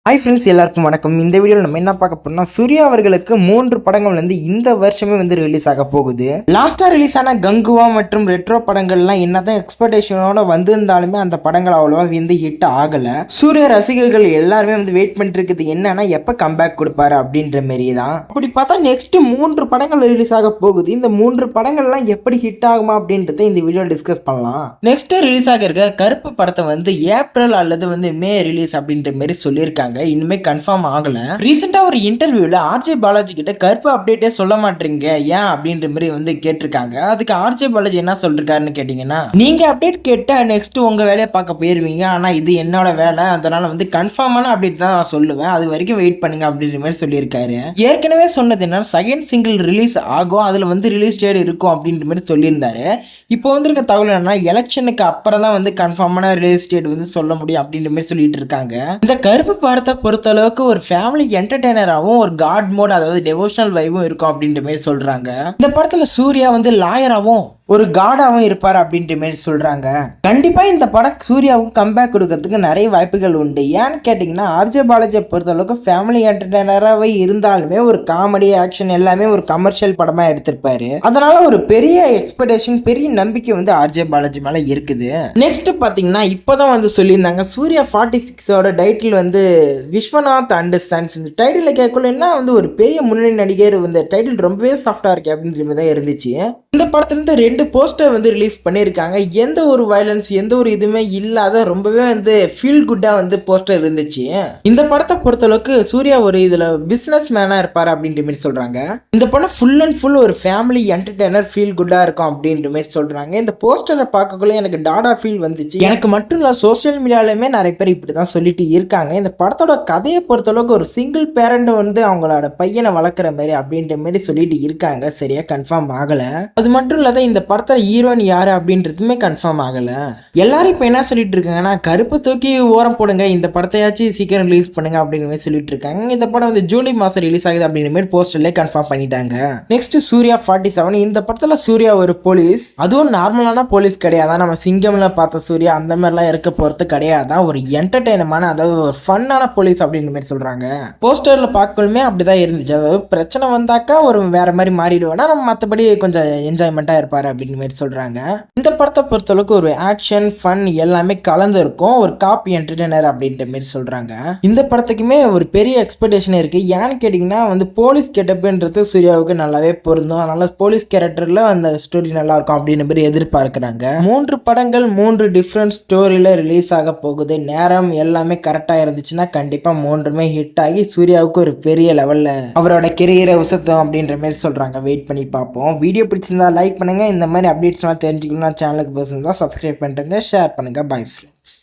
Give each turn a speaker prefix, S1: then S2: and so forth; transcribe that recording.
S1: Hi friends, எல்லாருக்கும் வணக்கம். இந்த வீடியோவில் நம்ம என்ன பார்க்க போறோம்னா, சூர்யா அவர்களுக்கு 3 படங்கள் இந்த வருஷமே ரிலீஸ் ஆக போகுது. லாஸ்டா ரிலீஸ் ஆன கங்குவா மற்றும் ரெட்ரோ படங்கள்லாம் என்னதான் எக்ஸ்பெக்டேஷனோட வந்திருந்தாலுமே அந்த படங்கள் அவ்வளோவா ஹிட் ஆகல. சூர்யா ரசிகர்கள் எல்லாருமே வெயிட் பண்ணிட்டு இருக்குது என்னன்னா எப்ப கம்பேக் கொடுப்பாரு அப்படின்ற மாரி தான். அப்படி பார்த்தா நெக்ஸ்ட் 3 படங்கள் ரிலீஸ் ஆக போகுது. இந்த 3 படங்கள்லாம் எப்படி ஹிட் ஆகுமா அப்படின்றத இந்த வீடியோ டிஸ்கஸ் பண்ணலாம். நெக்ஸ்ட் ரிலீஸ் ஆக இருக்க கருப்பு படத்தை ஏப்ரல் அல்லது மே ரிலீஸ் அப்படின்ற மாதிரி சொல்லியிருக்காங்க. இனிமே கன்ஃபார்ம் ஆகல. ரீசெண்டா ஒரு இன்டர்வியூல ஆர்ஜே பாலாஜி கிட்ட கருப்பு அப்டேட்டே சொல்ல மாட்டீங்க ஏன் அப்படின்ற மாதிரி கேட்டிருக்காங்க. அதுக்கு ஆர்ஜே பாலாஜி என்ன சொல்றாருன்னு கேட்டீங்கன்னா, நீங்க அப்டேட் கேட்டா நெக்ஸ்ட் உங்க வேலையை பார்க்க போயிருவீங்க, ஆனா இது என்னோட வேலை, அதனால கன்ஃபார்மான அப்டேட் தான் நான் சொல்லுவேன், அது வரைக்கும் வெயிட் பண்ணுங்க அப்படின்ற மாதிரி சொல்லியிருக்காரு. ஏற்கனவே சொன்னது என்ன, செகண்ட் சிங்கிள் ரிலீஸ் ஆகும், அதுல ரிலீஸ் டேட் இருக்கும் அப்படின்ற மாதிரி சொல்லியிருந்தாரு. இப்போ வந்திருக்க தகவல் என்னன்னா, எலெக்ஷனுக்கு அப்புறம் தான் கன்ஃபார்மான ரிலீஸ் டேட் சொல்ல முடியும் அப்படின்ற மாதிரி சொல்லிட்டு இருக்காங்க. இந்த கருப்பு படத்தை பொறுத்த அளவுக்கு ஒரு ஃபேமிலி என்டர்டெய்னராகவும் ஒரு காட் மோட் அதாவது டெவோஷனல் வைவும் இருக்கும் அப்படின்ற மாதிரி சொல்றாங்க. இந்த படத்துல சூர்யா லாயராகவும் ஒரு காடாவும் இருப்பார் அப்படின்ற மாதிரி சொல்றாங்க. கண்டிப்பா இந்த படம் சூர்யாவுக்கு கம்பேக் கொடுக்கறதுக்கு நிறைய வாய்ப்புகள் உண்டு. ஏன்னு கேட்டீங்கன்னா, ஆர்ஜே பாலாஜியை பொறுத்த அளவுக்கு ஃபேமிலி என்டர்டெய்னராகவே இருந்தாலுமே ஒரு காமெடி ஆக்ஷன் எல்லாமே ஒரு கமர்ஷியல் படமா எடுத்திருப்பாரு. அதனால ஒரு பெரிய எக்ஸ்பெக்டேஷன் பெரிய நம்பிக்கை ஆர்ஜே பாலாஜி மேல இருக்குது. நெக்ஸ்ட் பாத்தீங்கன்னா இப்பதான் சொல்லியிருந்தாங்க, சூர்யா 46ஓட டைட்டில் விஸ்வநாத் அண்ட் சன்ஸ். இந்த டைட்டில் கேட்கல என்ன ஒரு பெரிய முன்னணி நடிகர், இந்த டைட்டில் ரொம்பவே சாஃப்டா இருக்கு அப்படின்ற மாதிரி தான் இருந்துச்சு. இந்த படத்துல 2 போஸ்டர் ரிலீஸ் பண்ணியிருக்காங்க. எந்த ஒரு வயலன்ஸ் எந்த ஒரு இதுவுமே இல்லாத ரொம்பவே ஃபீல் குட்டா போஸ்டர் இருந்துச்சு. இந்த படத்தை பொறுத்தளவுக்கு சூர்யா ஒரு இதுல பிசினஸ் மேனா இருப்பாரு அப்படின்ற மாதிரி சொல்றாங்க. இந்த படம் ஃபுல் அண்ட் ஃபுல் ஒரு ஃபேமிலி என்டர்டெய்னர் ஃபீல் குட்டா இருக்கும் அப்படின்ற மாதிரி சொல்றாங்க. இந்த போஸ்டரை பார்க்கக்குள்ள எனக்கு டாடா ஃபீல் வந்துச்சு. எனக்கு மட்டும் இல்ல, சோசியல் மீடியாலுமே நிறைய பேர் இப்படிதான் சொல்லிட்டு இருக்காங்க. இந்த படத்தோட கதையை பொறுத்தளவுக்கு ஒரு சிங்கிள் பேரண்ட் அவங்களோட பையனை வளர்க்குற மாதிரி அப்படின்ற மாதிரி சொல்லிட்டு இருக்காங்க. சரியா கன்ஃபார்ம் ஆகல. அது மட்டும் இல்லாத இந்த படத்தில் ஹீரோயின் யாரு அப்படின்றதுமே கன்ஃபார்ம் ஆகல. எல்லாரும் இப்போ என்ன சொல்லிட்டு இருக்காங்கன்னா, கருப்பு தூக்கி ஓரம் போடுங்க, இந்த படத்தையாச்சும் சீக்கிரம் ரிலீஸ் பண்ணுங்க அப்படிங்கிற மாதிரி சொல்லிட்டு இருக்காங்க. இந்த படம் ஜூலை மாசம் ரிலீஸ் ஆகுது அப்படிங்கிற மாதிரி போஸ்டர்லேயே கன்ஃபார்ம் பண்ணிட்டாங்க. நெக்ஸ்ட் சூர்யா 47. இந்த படத்துல சூர்யா ஒரு போலீஸ், அதுவும் நார்மலான போலீஸ் கிடையாதான், நம்ம சிங்கம்ல பார்த்த சூர்யா அந்த மாதிரிலாம் இருக்க போறது கிடையாதான், ஒரு என்டர்டெயினமான அதாவது ஒரு ஃபன்னான போலீஸ் அப்படிங்கிற மாதிரி சொல்றாங்க. போஸ்டர்ல பார்க்கலுமே அப்படிதான் இருந்துச்சு. அதாவது பிரச்சனை வந்தாக்கா ஒரு வேற மாதிரி மாறிடுவேன்னா, நம்ம மற்றபடி கொஞ்சம் என்ஜாய்மெண்டா இருப்பாரு அப்படிங்கிற மாதிரி சொல்றாங்க. இந்த படத்தை பொறுத்தளவுக்கு ஒரு ஆக்ஷன் ஃபன் எல்லாமே கலந்து இருக்கும், ஒரு காப்பி என்டர்டெய்னர் அப்படின்ற மாதிரி சொல்றாங்க. இந்த படத்துக்குமே ஒரு பெரிய எக்ஸ்பெக்டேஷன் இருக்கு. ஏன்னு கேட்டீங்கன்னா போலீஸ் கெட்டப்ன்றது சூர்யாவுக்கு நல்லாவே பொருந்தும். அதனால போலீஸ் கேரக்டர்ல அந்த ஸ்டோரி நல்லா இருக்கும் அப்படின்ற மாதிரி எதிர்பார்க்கிறாங்க. 3 படங்கள் 3 டிஃப்ரெண்ட் ஸ்டோரியில ரிலீஸ் ஆக போகுது. நேரம் எல்லாமே கரெக்டா இருந்துச்சுன்னா கண்டிப்பா 3மே ஹிட் ஆகி சூர்யாவுக்கு ஒரு பெரிய லெவல்ல அவரோட கெரியரை உசத்தும் அப்படின்ற மாதிரி சொல்றாங்க. வெயிட் பண்ணி பார்ப்போம். வீடியோ பிடிச்சிருந்தா லைக் பண்ணுங்க. இந்த மாதிரி அப்டேட்ஸ்லாம் தெரிஞ்சுக்கணும்னா சேனலுக்கு பர்சன் தான் சப்ஸ்கிரைப் பண்ணுங்க, ஷேர் பண்ணுங்க. Bye friends.